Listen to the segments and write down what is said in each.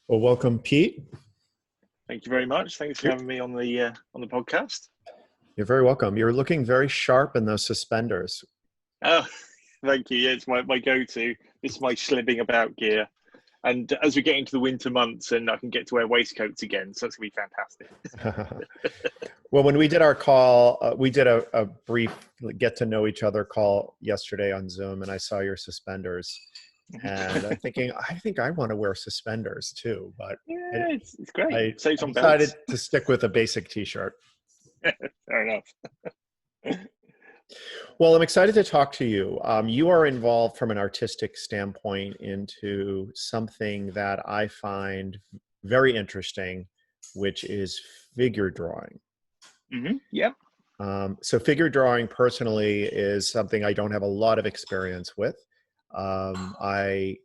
Well, welcome, Pete. Thank you very much. Thanks for You're, having me on the podcast. you're very welcome. You're looking very sharp in those suspenders. Oh, thank you. Yeah, it's my go-to. This is my slimming about gear. And as we get into the winter months, and I can get to wear waistcoats again, so that's gonna be fantastic. Well, when we did our call, we did a brief get to know each other call yesterday on Zoom, and I saw your suspenders. And I'm thinking, I think I want to wear suspenders too, but I, Yeah, it's great. I, Saves I on decided belts. to stick with a basic t-shirt. Fair enough. Well, I'm excited to talk to you. You are involved from an artistic standpoint into something that I find very interesting, which is figure drawing. Yeah. So figure drawing personally is something I don't have a lot of experience with. I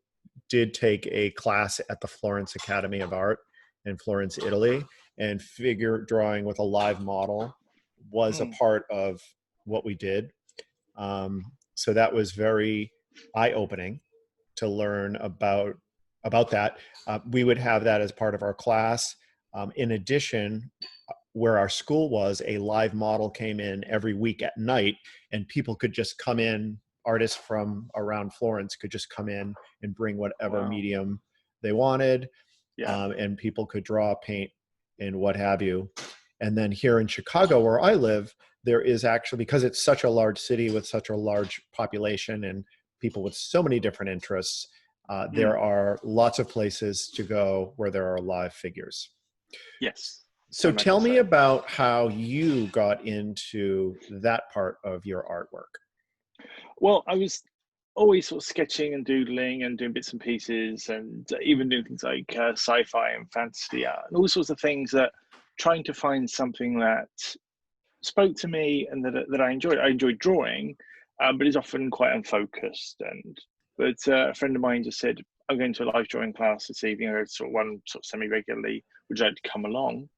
did take a class at the Florence Academy of Art in Florence, Italy, and figure drawing with a live model was a Mm. part of what we did. So that was very eye-opening to learn about that. We would have that as part of our class. In addition, where our school was, a live model came in every week at night, and people could just come in. Artists from around Florence could just come in and bring whatever Wow. medium they wanted, Yeah. and people could draw, paint, and what have you. And then here in Chicago, where I live, there is actually, because it's such a large city with such a large population and people with so many different interests, Mm. there are lots of places to go where there are live figures. Yes. I So imagine tell me so. about how you got into that part of your artwork. Well, I was always sort of sketching and doodling and doing bits and pieces, and even doing things like sci-fi and fantasy art and all sorts of things, that trying to find something that spoke to me and that I enjoyed. I enjoyed drawing, but it's often quite unfocused. But a friend of mine just said, "I'm going to a live drawing class this evening. I go to sort of one sort of semi-regularly. Would you like to come along?"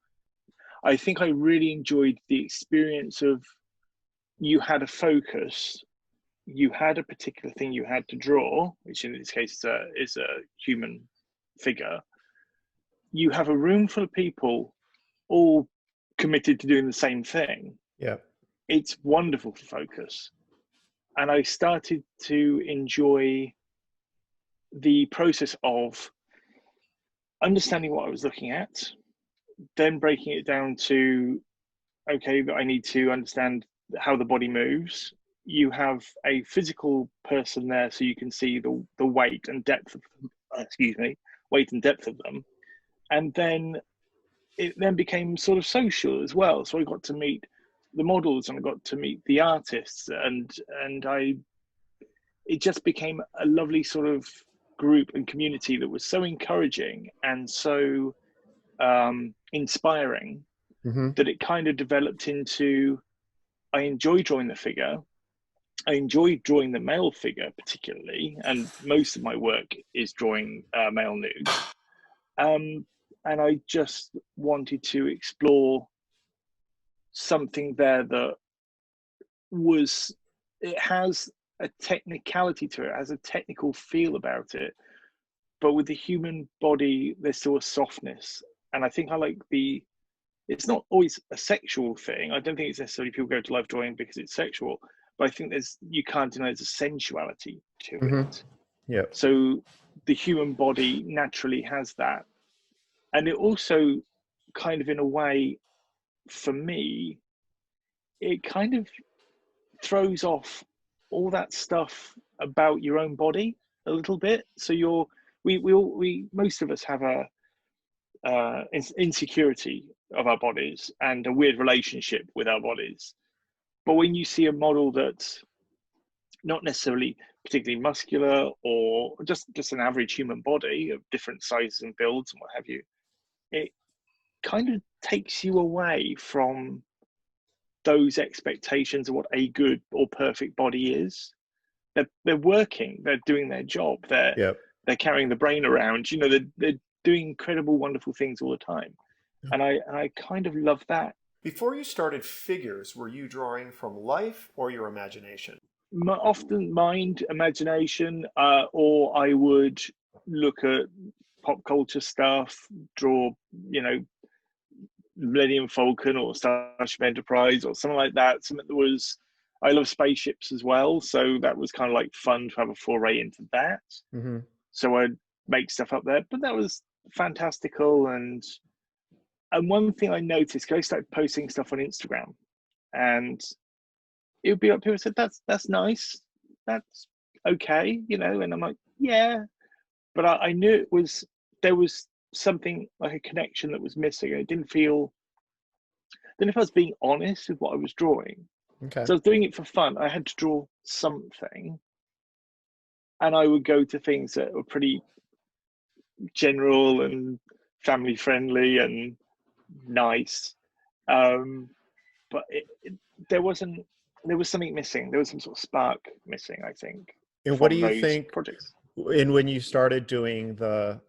I think I really enjoyed the experience of, you had a focus, you had a particular thing you had to draw, which in this case is a human figure. You have a room full of people all committed to doing the same thing. Yeah. It's wonderful for focus. And I started to enjoy the process of understanding what I was looking at, then breaking it down to, okay, but I need to understand how the body moves. You have a physical person there, so you can see the weight and depth of them, excuse me, weight and depth of them. And then it then became sort of social as well. So I got to meet the models and I got to meet the artists, and I it just became a lovely sort of group and community that was so encouraging and so inspiring, Mm-hmm. that it kind of developed into, I enjoy drawing the figure. I enjoy drawing the male figure particularly, and most of my work is drawing male nudes. Um, and I just wanted to explore something there that was, it has a technicality to it, has a technical feel about it, but with the human body, there's still a softness. And I think I like it's not always a sexual thing. I don't think it's necessarily people go to live drawing because it's sexual, but I think you can't deny there's a sensuality to Mm-hmm. it. Yeah. So the human body naturally has that. And it also kind of, in a way, for me, it kind of throws off all that stuff about your own body a little bit. So we most of us have a insecurity of our bodies and a weird relationship with our bodies. But when you see a model that's not necessarily particularly muscular, or just an average human body of different sizes and builds and what have you, it kind of takes you away from those expectations of what a good or perfect body is. They're working, they're doing their job, Yeah. they're carrying the brain around, they're doing incredible, wonderful things all the time. And I kind of love that. Before you started figures, were you drawing from life or your imagination? Often mind, imagination, or I would look at pop culture stuff, draw, you know, Millennium Falcon or Starship Enterprise or something like that. Something that was, I love spaceships as well, so that was kind of like fun to have a foray into that. Hmm. So I'd make stuff up there, but that was fantastical. And one thing I noticed, 'cause I started posting stuff on Instagram, and it would be like people said, "That's nice, that's okay," you know, and I'm like, "Yeah," but I knew it was there was something like a connection that was missing. It didn't feel. Then if I was being honest with what I was drawing, Okay. so I was doing it for fun. I had to draw something, and I would go to things that were pretty general and family friendly and nice. Um, but there wasn't. There was something missing. There was some sort of spark missing, I think, And what do from you those think, projects. and when you started doing the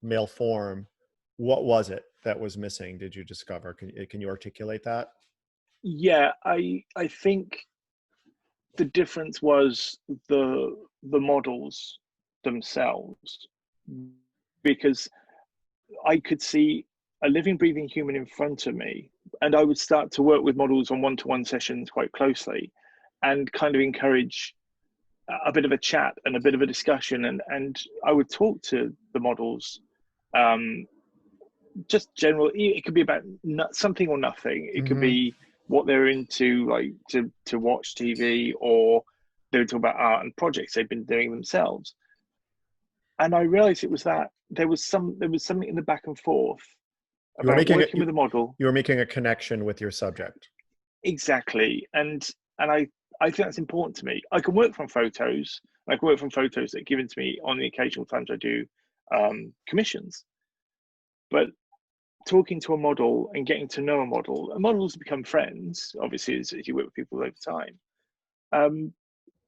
mail form, what was it that was missing? Did you discover? Can you articulate that? Yeah, I think the difference was the models themselves, because I could see a living, breathing human in front of me, and I would start to work with models on one-to-one sessions quite closely, and kind of encourage a bit of a chat and a bit of a discussion, and I would talk to the models, um, just general. It could be about something or nothing. It could Hmm. be what they're into, like to watch TV, or they would talk about art and projects they've been doing themselves. And I realized it was that there was something in the back and forth You were about making working with a model. you were making a connection with your subject. Exactly. And I think that's important to me. I can work from photos. I can work from photos that are given to me on the occasional times I do commissions. But talking to a model and getting to know a model, and models become friends, obviously, as you work with people over time. Um,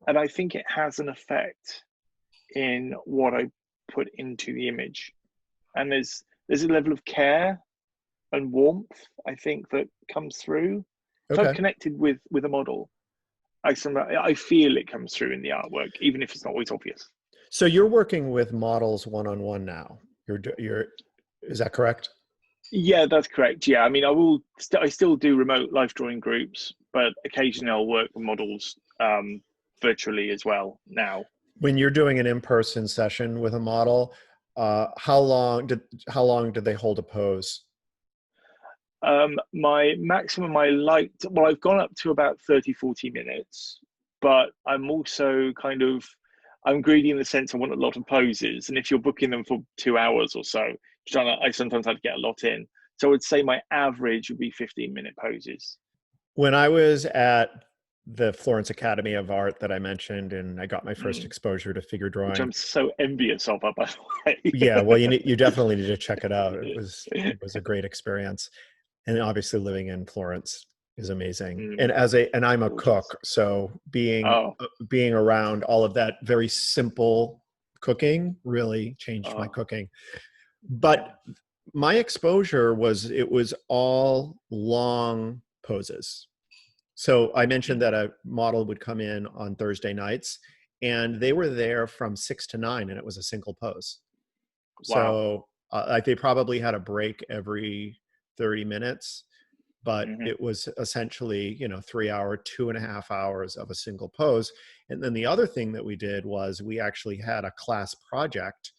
and I think it has an effect in what I put into the image. And there's a level of care and warmth, I think, that comes through. If I've Okay. connected with a model, I feel it comes through in the artwork, even if it's not always obvious. So you're working with models one-on-one now. You're, is that correct? Yeah, that's correct. Yeah, I mean, I still do remote life drawing groups, but occasionally I'll work with models virtually as well now. When you're doing an in-person session with a model, how long did they hold a pose? My maximum I liked, well, I've gone up to about 30-40 minutes, but I'm also kind of, I'm greedy in the sense I want a lot of poses. And if you're booking them for 2 hours or so, I sometimes have to get a lot in. So I would say my average would be 15-minute poses. When I was at the Florence Academy of Art that I mentioned, and I got my first Mm. exposure to figure Which drawing. I'm so envious of, by Yeah, well, you the definitely need to check it out. way. It was a great experience, and obviously living in Florence is amazing. And Mm, and I'm a gorgeous. cook, so Oh, being around all of that very simple cooking really changed my oh, cooking. yeah. But my exposure was it was all long poses. So I mentioned Mm, that a model would come in on Thursday nights, and they were there from 6 to 9, and it was a single pose. wow. So like they probably had a break every 30 minutes, but Hmm. it was essentially, 3 hour, 2.5 hours of a single pose. And then the other thing that we did was we actually had a class project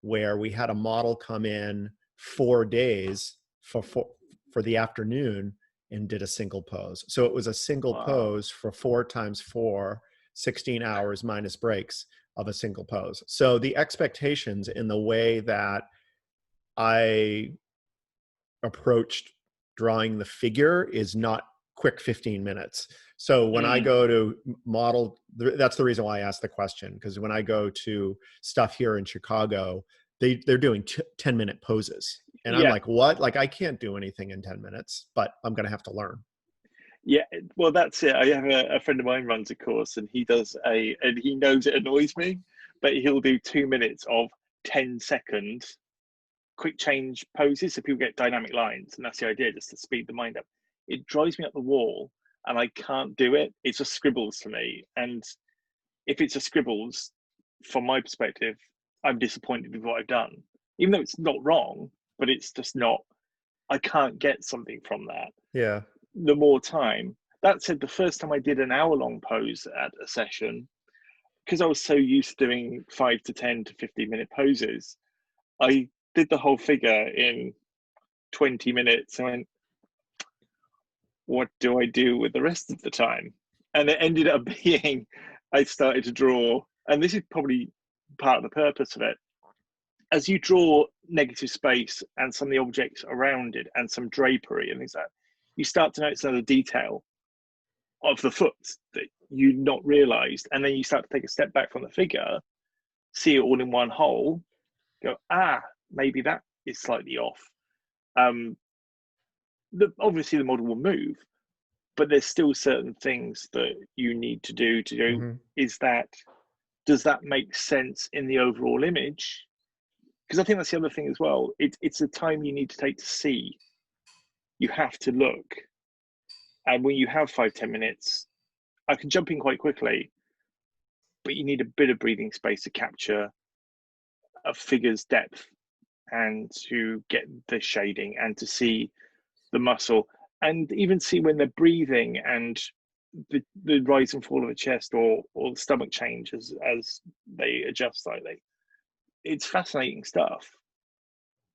where we had a model come in 4 days for the afternoon and did a single pose. So it was a single Wow. pose for 4 times 4, 16 hours minus breaks of a single pose. So the expectations in the way that I approached drawing the figure is not quick 15 minutes. So when I Mm, go to model, that's the reason why I asked the question, because when I go to stuff here in Chicago, they're doing 10-minute poses. And I'm yeah. like, what? Like, I can't do anything in 10 minutes, but I'm going to have to learn. Yeah, well, that's it. I have a friend of mine runs a course, and and he knows it annoys me, but he'll do 2 minutes of 10-second quick change poses so people get dynamic lines. And that's the idea, just to speed the mind up. It drives me up the wall, and I can't do it. It's just scribbles to me. And if it's a scribbles, from my perspective, I'm disappointed with what I've done, even though it's not wrong, but it's just not. I can't get something from that. Yeah. The more time. That said, the first time I did an hour-long pose at a session, because I was so used to doing 5 to 10 to 15-minute poses, I did the whole figure in 20 minutes and went, what do I do with the rest of the time? And it ended up being, I started to draw, and this is probably part of the purpose of it. As you draw negative space and some of the objects around it and some drapery and things like that, you start to notice another detail of the foot that you not realized. And then you start to take a step back from the figure, see it all in one whole, go, maybe that is slightly off. Obviously the model will move, but there's still certain things that you need to do Mm-hmm. Does that make sense in the overall image? Because I think that's the other thing as well. It's the time you need to take to see. You have to look. And when you have 5-10 minutes, I can jump in quite quickly, but you need a bit of breathing space to capture a figure's depth and to get the shading and to see the muscle and even see when they're breathing and the rise and fall of the chest or the stomach change as they adjust slightly. It's fascinating stuff,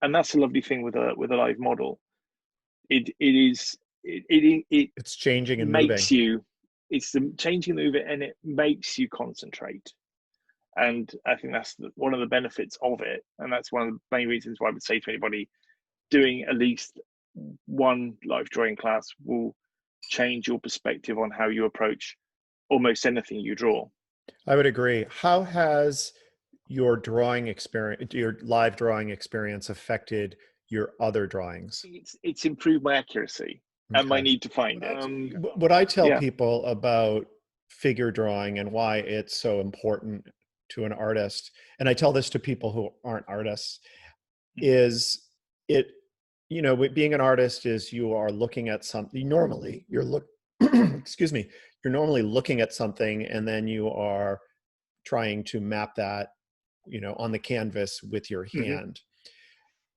and that's a lovely thing with a live model. It's changing and moving. Makes you, it's the changing the move and it makes you concentrate. And I think that's one of the benefits of it, and that's one of the main reasons why I would say to anybody doing at least one live drawing class will change your perspective on how you approach almost anything you draw. I would agree. How has your drawing experience, your live drawing experience affected your other drawings? It's improved my accuracy and my Okay. need to find it. What I tell Yeah. people about figure drawing and why it's so important to an artist, and I tell this to people who aren't artists, is it, being an artist is you are looking at something. Normally excuse me, you're normally looking at something and then you are trying to map that, on the canvas with your hand.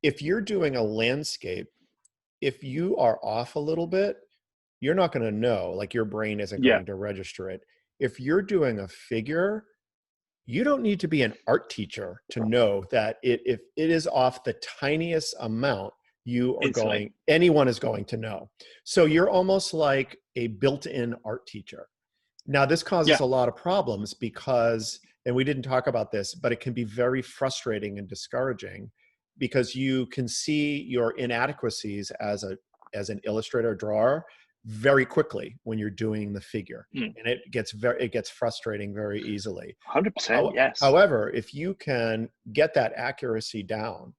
If you're doing a landscape, if you are off a little bit, you're not going to know, like your brain isn't Yeah. going to register it. If you're doing a figure, you don't need to be an art teacher to know that if it is off the tiniest amount, anyone is going to know. So you're almost like a built-in art teacher. Now, this causes a lot of problems because, and we didn't talk about this, but it can be very frustrating and discouraging because you can see your inadequacies as an illustrator drawer very quickly when you're doing the figure, and it gets frustrating very easily. 100%. Yes. However, if you can get that accuracy down,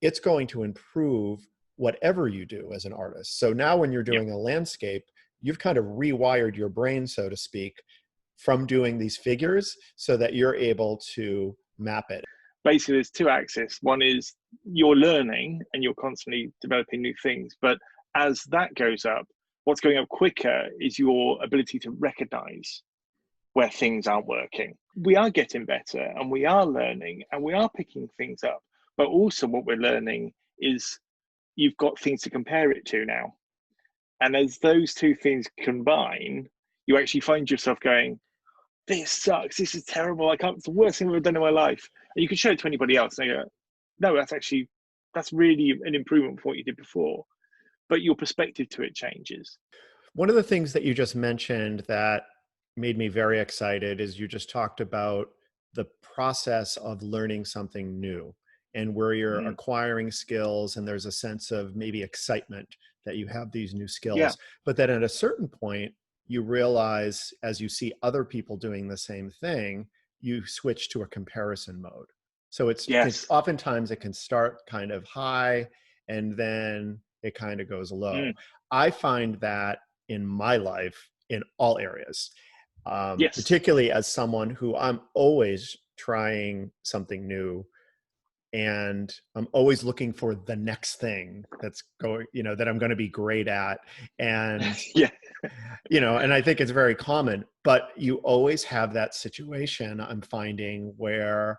it's going to improve whatever you do as an artist. So now when you're doing a landscape, you've kind of rewired your brain, so to speak, from doing these figures so that you're able to map it. Basically, there's two axes. One is you're learning and you're constantly developing new things. But as that goes up, what's going up quicker is your ability to recognize where things aren't working. We are getting better and we are learning and we are picking things up. But also what we're learning is you've got things to compare it to now. And as those two things combine, you actually find yourself going, this sucks, this is terrible, it's the worst thing I've ever done in my life. And you can show it to anybody else and they go, no, that's really an improvement from what you did before. But your perspective to it changes. One of the things that you just mentioned that made me very excited is you just talked about the process of learning something new and where you're acquiring skills and there's a sense of maybe excitement that you have these new skills. But then at a certain point, you realize as you see other people doing the same thing, you switch to a comparison mode. So oftentimes it can start kind of high and then it kind of goes low. I find that in my life in all areas, particularly as someone who I'm always trying something new and I'm always looking for the next thing that's going, that I'm going to be great at. And, and I think it's very common, but you always have that situation I'm finding where,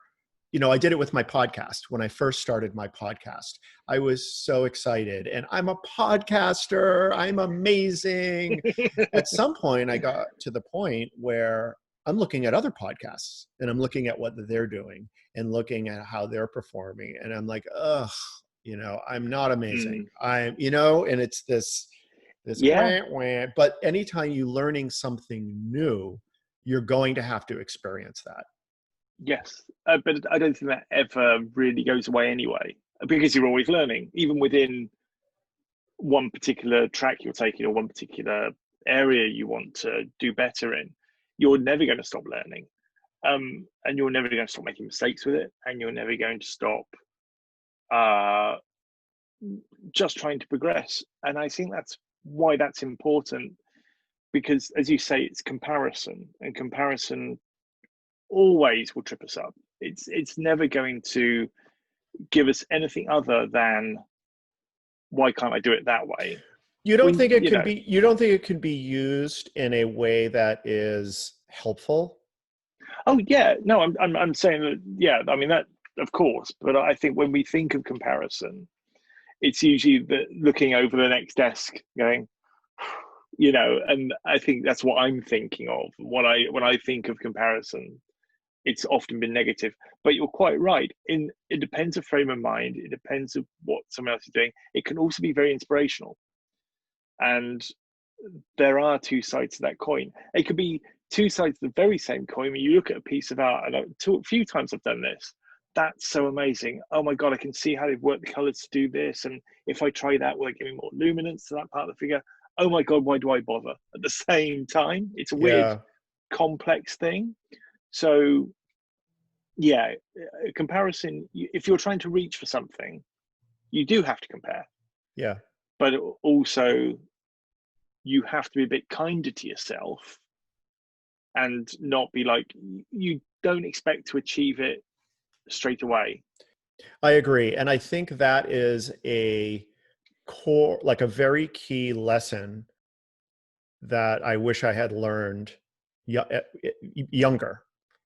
I did it with my podcast. When I first started my podcast, I was so excited, and I'm a podcaster. I'm amazing. At some point, I got to the point where I'm looking at other podcasts and I'm looking at what they're doing and looking at how they're performing. And I'm like, ugh, I'm not amazing. Mm. And it's this Yeah. wah, wah. But anytime you're learning something new, you're going to have to experience that. Yes, but I don't think that ever really goes away anyway, because you're always learning, even within one particular track you're taking or one particular area you want to do better in. You're never going to stop learning, and you're never going to stop making mistakes with it, and you're never going to stop uh, just trying to progress. And I think that's why that's important, because, as you say, it's comparison, and comparison always will trip us up. It's never going to give us anything other than, why can't I do it that way? You don't When think it can be you don't think it can be used in a way that is helpful? oh yeah, no, I'm saying that, yeah, I mean that, of course, but I think when we think of comparison, it's usually looking over the next desk, going, and I think that's what I'm thinking of when I think of comparison. It's often been negative, but you're quite right. It depends of frame of mind. It depends of what someone else is doing. It can also be very inspirational, and there are two sides to that coin. It could be two sides of the very same coin. When you look at a piece of art, and a few times I've done this, that's so amazing. Oh my God, I can see how they've worked the colors to do this. And if I try that, will it give me more luminance to that part of the figure? Oh my God, why do I bother? At the same time, it's a weird, Yeah. complex thing. So yeah, comparison, if you're trying to reach for something, you do have to compare, Yeah. but also you have to be a bit kinder to yourself and not be like, you don't expect to achieve it straight away. I agree. And I think that is a core, like a very key lesson that I wish I had learned younger.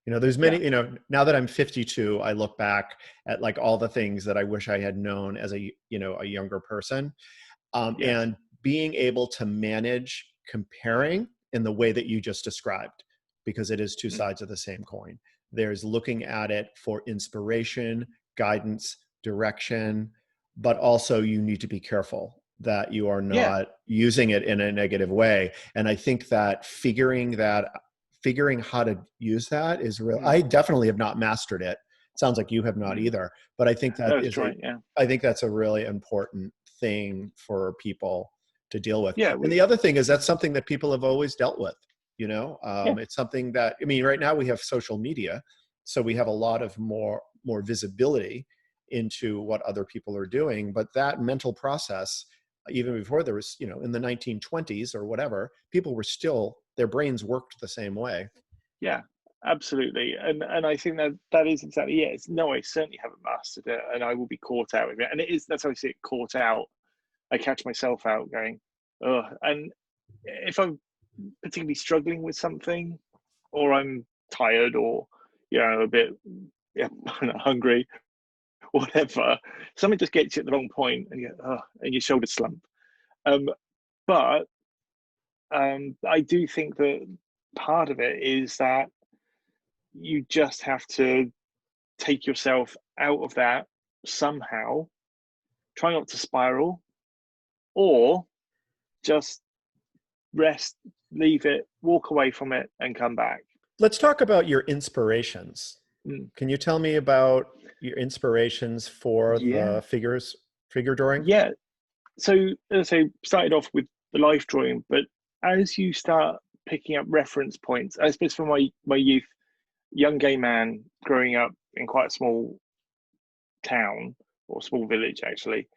There's Yeah. many, now that I'm 52, I look back at like all the things that I wish I had known as a younger person. Yes. And being able to manage comparing in the way that you just described, because it is two Mm. sides of the same coin. There's looking at it for inspiration, guidance, direction, but also you need to be careful that you are Yeah. not using it in a negative way. And I think that figuring how to use that is real. Mm. I definitely have not mastered it. Sounds like you have not Mm. either, but That's right. Yeah. I think that's a really important thing for people to deal with. Yeah. And the other thing is that's something that people have always dealt with. Yeah. It's something that, I mean, right now we have social media, so we have a lot of more visibility into what other people are doing. But that mental process, even before there was, in the 1920s or whatever, people were still, their brains worked the same way. Yeah. Absolutely. And I think that is exactly it. No, I certainly haven't mastered it, and I will be caught out with it. And that's how I see it, caught out. I catch myself out going, oh, and if I'm particularly struggling with something, or I'm tired, or a bit, yeah, hungry, whatever, something just gets you at the wrong point, and and your shoulders slump. Um, but I do think that part of it is that you just have to take yourself out of that somehow. Try not to spiral, or just rest, leave it, walk away from it, and come back. Let's talk about your inspirations. Mm. Can you tell me about your inspirations for Yeah, the figure drawing? yeah. So as I say, started off with the life drawing, but as you start picking up reference points, I suppose from my youth, young gay man growing up in quite a small town, or small village actually,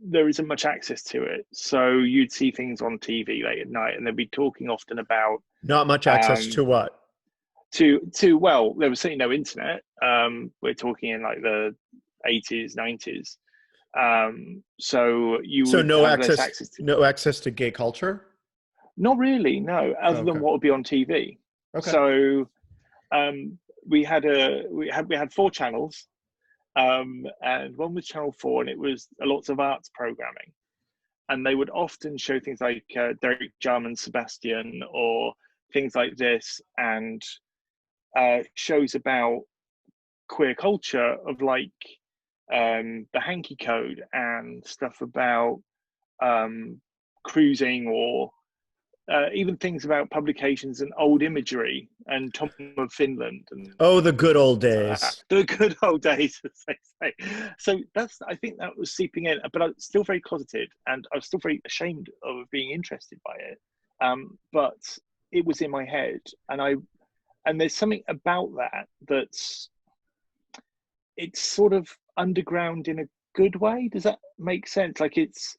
there isn't much access to it. So you'd see things on TV late at night, and they'd be talking often about Not much access um, to what? to well, there was certainly no internet. We're talking in like the 80s, 90s. So you So would have less access to. no access to gay culture? Not really, no, other than Okay. what would be on TV. Okay. So, um, we had 4 channels, and one was Channel 4, and it was lots of arts programming, and they would often show things like Derek Jarman's Sebastian or things like this, and shows about queer culture of like the hanky code and stuff about cruising, or even things about publications and old imagery and Tom of Finland and Oh, the good old things like that. days. The good old days, as they say. So I think that was seeping in, but I was still very closeted, and I was still very ashamed of being interested by it. But it was in my head, and there's something about that it's sort of underground in a good way. Does that make sense? Like it's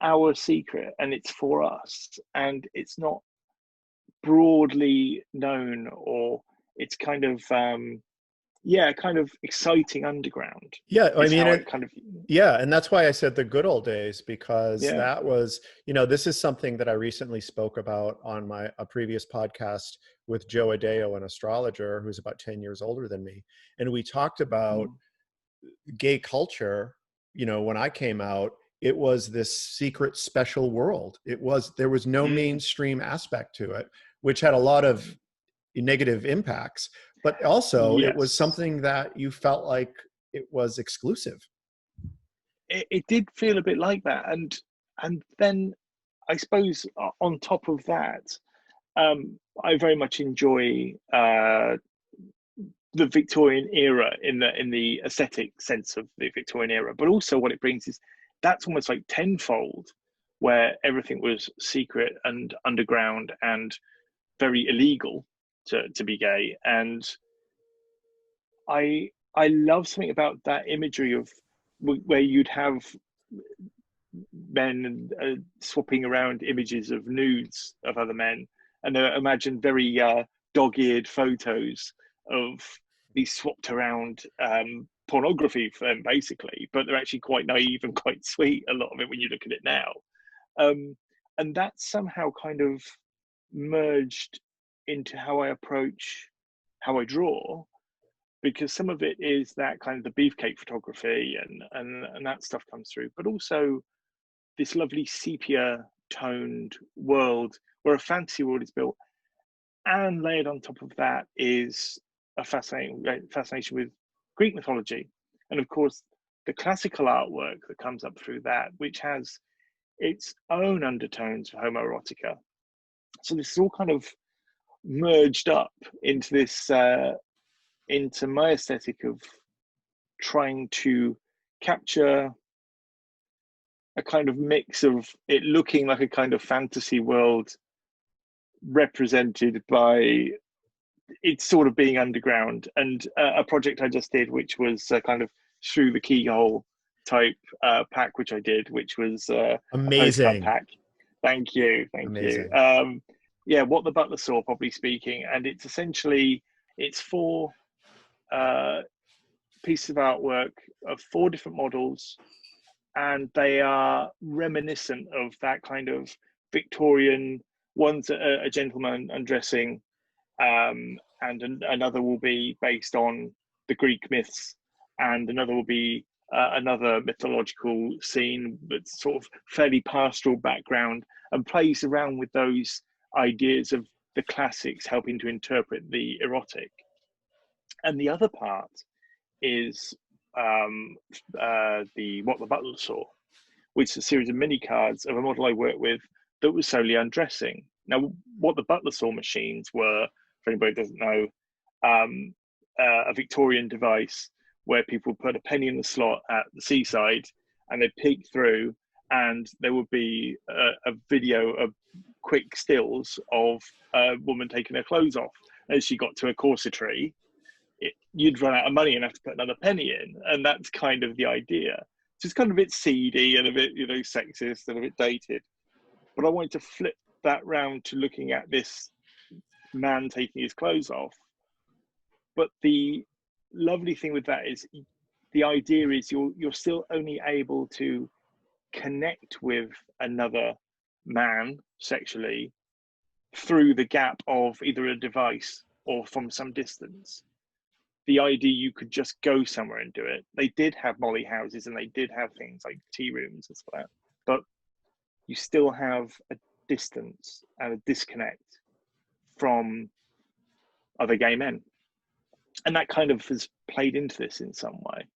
our secret and it's for us, and it's not broadly known, or it's kind of kind of exciting underground Yeah, I is mean, how I kind of yeah, and that's why I said the good old days, because yeah. that was, this is something that I recently spoke about on a previous podcast with Joe Adeo, an astrologer who's about 10 years older than me. And we talked about gay culture. When I came out, it was this secret special world. There was no mainstream aspect to it, which had a lot of negative impacts, but also it was Yes, something that you felt like it was exclusive. it did feel a bit like that, and then I suppose on top of that, I very much enjoy the Victorian era in the aesthetic sense of the Victorian era, but also what it brings is that's almost like tenfold, where everything was secret and underground and very illegal to be gay. And I love something about that imagery of where you'd have men swapping around images of nudes of other men, and imagine very dog-eared photos of these swapped around pornography for them, basically, but they're actually quite naive and quite sweet, a lot of it, when you look at it now. And that somehow kind of merged into how I approach how I draw, because some of it is that kind of the beefcake photography, and that stuff comes through, but also this lovely sepia toned world where a fantasy world is built, and layered on top of that is a fascination with Greek mythology, and of course the classical artwork that comes up through that, which has its own undertones of homoerotica. So this is all kind of merged up into this into my aesthetic of trying to capture a kind of mix of it looking like a kind of fantasy world represented by it sort of being underground. And a project I just did, which was kind of through the keyhole type pack, which I did, which was a postcard Amazing. pack. Thank you. Amazing. Yeah, What the Butler Saw, probably speaking. And it's essentially, it's 4 pieces of artwork of 4 different models, and they are reminiscent of that kind of Victorian. One's a gentleman undressing, and another will be based on the Greek myths, and another will be another mythological scene that's sort of fairly pastoral background, and plays around with those ideas of the classics helping to interpret the erotic. And the other part is the What the Butler Saw, which is a series of mini cards of a model I worked with that was solely undressing. Now, What the Butler Saw machines were, for anybody who doesn't know, a Victorian device where people put a penny in the slot at the seaside, and they'd peek through, and there would be a video of quick stills of a woman taking her clothes off. As she got to a corsetry, you'd run out of money and have to put another penny in, and that's kind of the idea. So it's kind of a bit seedy and a bit, sexist and a bit dated. But I wanted to flip that round to looking at this man taking his clothes off. But the lovely thing with that is the idea is you're still only able to connect with another man sexually through the gap of either a device or from some distance. the idea you could just go somewhere and do it. They did have molly houses and they did have things like tea rooms and stuff like that, but you still have a distance and a disconnect from other gay men. And that kind of has played into this in some way.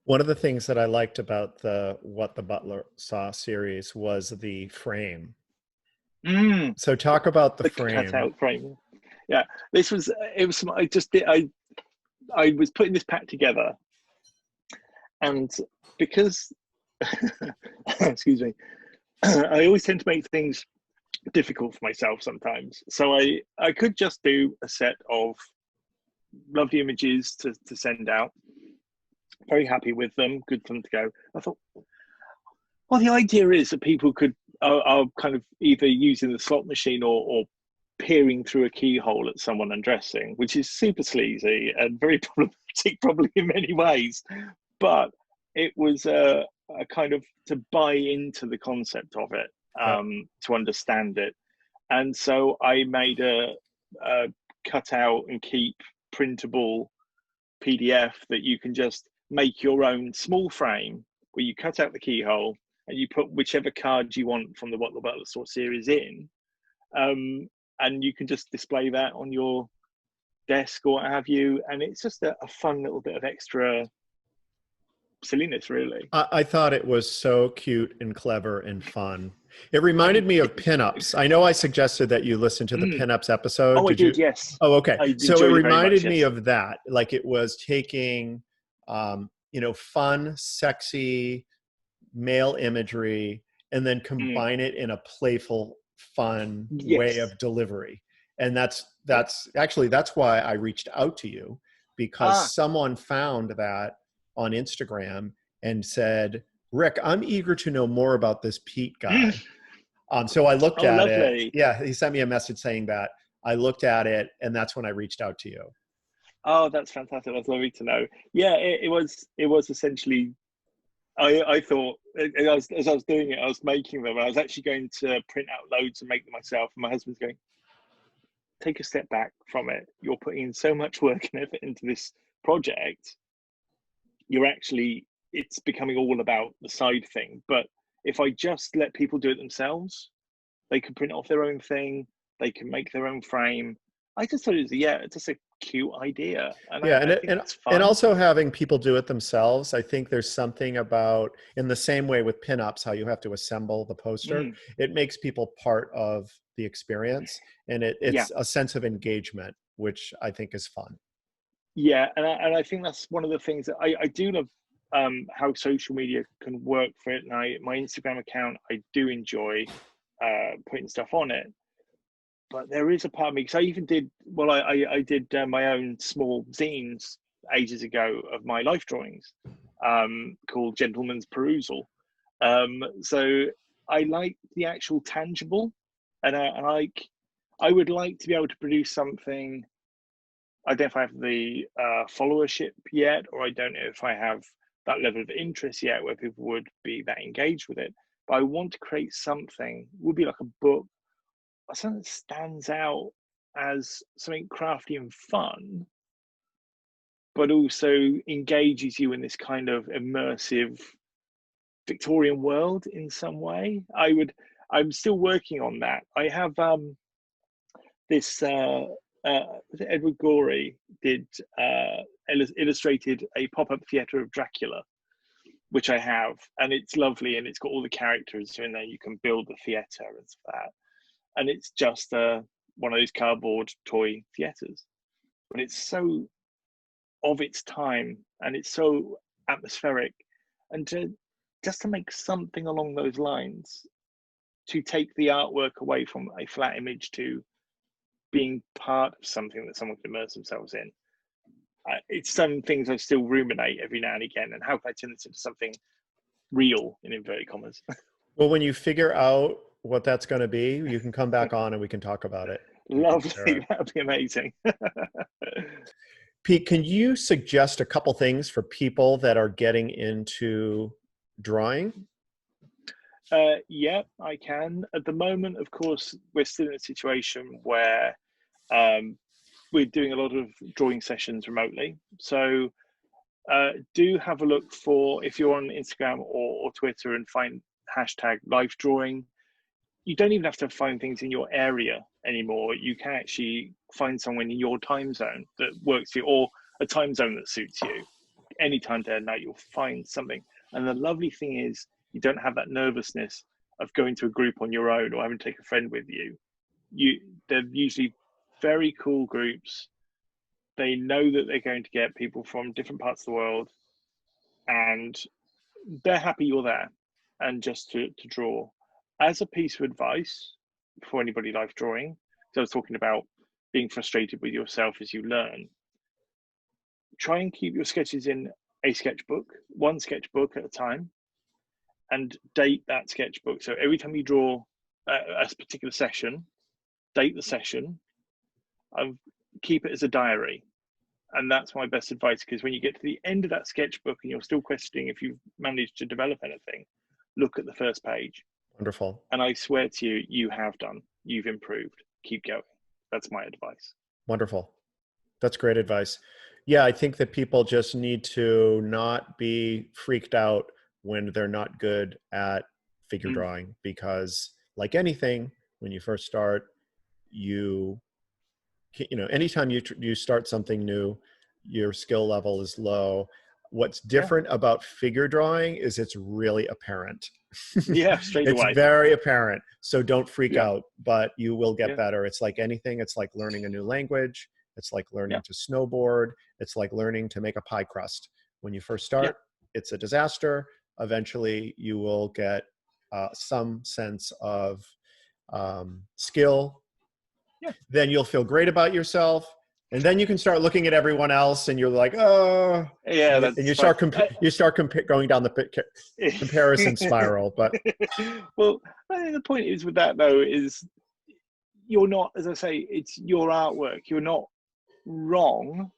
One of the things that I liked about the What the Butler Saw series was the frame. So talk about the frame. Cutout frame. Yeah, this was, it was, I was putting this pack together, and because, excuse me, I always tend to make things difficult for myself sometimes. So I could just do a set of lovely images to send out. Very happy with them, good for them to go. I thought, well, the idea is that people are kind of either using the slot machine or peering through a keyhole at someone undressing, which is super sleazy and very problematic, probably in many ways. But it was a kind of to buy into the concept of it, to understand it. And so I made a cut out and keep printable PDF that you can just make your own small frame where you cut out the keyhole and you put whichever card you want from the What the Butler Saw series in. And you can just display that on your desk or what have you. And it's just a fun little bit of extra silliness, really. I thought it was so cute and clever and fun. It reminded me of pinups. I know I suggested that you listen to the pinups episode. Oh, I did, you? yes. Oh, okay. I So it reminded much, me yes. of that. Like it was taking, fun, sexy male imagery and then combine it in a playful, fun way of delivery. And that's why I reached out to you, because someone found that on Instagram and said, Rick, I'm eager to know more about this Pete guy. So I looked at lovely. it. Yeah, he sent me a message saying that. I looked at it, and that's when I reached out to you. Oh, that's fantastic. That's lovely to know. Yeah, it was essentially, I thought, as I was doing it, I was making them. I was actually going to print out loads and make them myself. And my husband's going, take a step back from it. You're putting in so much work and effort into this project. It's becoming all about the side thing. But if I just let people do it themselves, they can print off their own thing. They can make their own frame. I just thought it's just a cute idea. And I think it's fun. And also having people do it themselves. I think there's something about, in the same way with pinups, how you have to assemble the poster, it makes people part of the experience, and it's a sense of engagement, which I think is fun. Yeah, and I think that's one of the things that I do love, how social media can work for it. And my Instagram account, I do enjoy putting stuff on it. But there is a part of me, because I even did, I did my own small zines ages ago of my life drawings, called Gentleman's Perusal. So I like the actual tangible, and I would like to be able to produce something. I don't know if I have the followership yet, or I don't know if I have that level of interest yet where people would be that engaged with it. But I want to create something, would be like a book, something that stands out as something crafty and fun, but also engages you in this kind of immersive Victorian world in some way. I'm still working on that. I have this Edward Gorey did illustrated a pop-up theatre of Dracula, which I have, and it's lovely, and it's got all the characters in there. You can build the theatre and stuff like that, and it's just one of those cardboard toy theatres, but it's so of its time and it's so atmospheric, and just to make something along those lines, to take the artwork away from a flat image to being part of something that someone can immerse themselves in. It's some things I still ruminate every now and again, and how can I turn this into something real, in inverted commas? Well, when you figure out what that's going to be, you can come back on and we can talk about it. Lovely, that would be amazing. Pete, can you suggest a couple things for people that are getting into drawing? Yeah, I can. At the moment, of course, we're still in a situation where we're doing a lot of drawing sessions remotely. So do have a look for, if you're on Instagram or Twitter, and find hashtag life drawing. You don't even have to find things in your area anymore. You can actually find someone in your time zone that works for you, or a time zone that suits you. Anytime day and night, you'll find something. And the lovely thing is, you don't have that nervousness of going to a group on your own or having to take a friend with you. They're usually very cool groups. They know that they're going to get people from different parts of the world, and they're happy you're there, and just to draw. As a piece of advice for anybody life drawing, so I was talking about being frustrated with yourself as you learn, try and keep your sketches in a sketchbook, one sketchbook at a time, and date that sketchbook. So every time you draw a particular session, date the session, and keep it as a diary. And that's my best advice, because when you get to the end of that sketchbook and you're still questioning if you've managed to develop anything, look at the first page. Wonderful. And I swear to you, you have done. You've improved. Keep going. That's my advice. Wonderful. That's great advice. Yeah, I think that people just need to not be freaked out when they're not good at figure drawing, because like anything, when you first start, anytime you start something new, your skill level is low. What's different about figure drawing is it's really apparent. Yeah, straight It's away. very apparent. So don't freak out, but you will get better. It's like anything. It's like learning a new language. It's like learning to snowboard. It's like learning to make a pie crust. When you first start, it's a disaster. Eventually, you will get some sense of skill. Then you'll feel great about yourself. And then you can start looking at everyone else, and you're like, oh, yeah, and you start going down the comparison spiral. But well, I think the point is with that though is, you're not, as I say, it's your artwork. You're not wrong.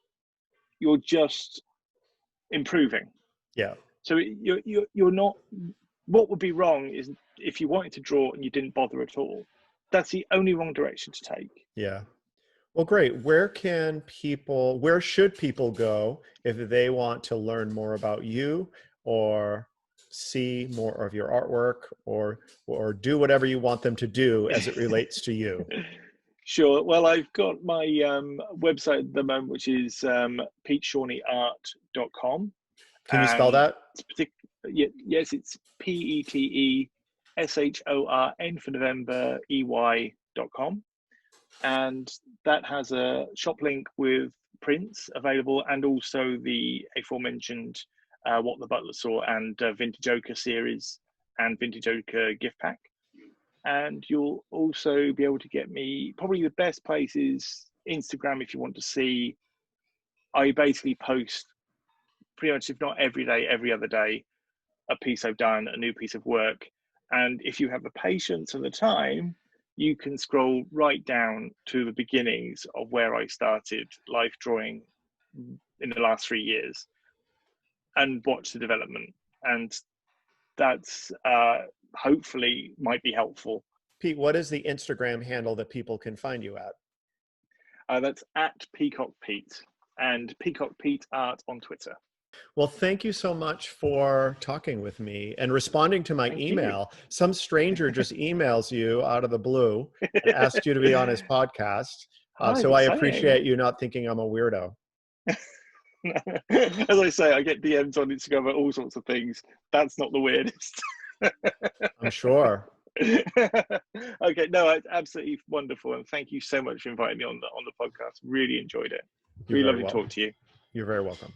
You're just improving. Yeah. So you're not. What would be wrong is if you wanted to draw and you didn't bother at all. That's the only wrong direction to take. Yeah. Well, great. Where should people go if they want to learn more about you, or see more of your artwork, or do whatever you want them to do as it relates to you? Sure. Well, I've got my website at the moment, which is peteshorneyart.com. Can you spell that? Yes, it's PETESHORN for November, EY.com. And that has a shop link with prints available, and also the aforementioned What the Butler Saw and Vintage Ochre series and Vintage Ochre gift pack. And you'll also be able to get me, probably the best place is Instagram if you want to see. I basically post pretty much, if not every day, every other day, a piece I've done, a new piece of work. And if you have the patience and the time, you can scroll right down to the beginnings of where I started life drawing in the last 3 years, and watch the development. And that's hopefully might be helpful. Pete, what is the Instagram handle that people can find you at? That's at Peacock Pete, and Peacock Pete Art on Twitter. Well, thank you so much for talking with me and responding to my email. Some stranger just emails you out of the blue and asks you to be on his podcast. So I appreciate you not thinking I'm a weirdo. As I say, I get DMs on Instagram about all sorts of things. That's not the weirdest. I'm sure. Okay, no, it's absolutely wonderful, and thank you so much for inviting me on the podcast. Really enjoyed it. Really lovely to talk to you. You're very welcome.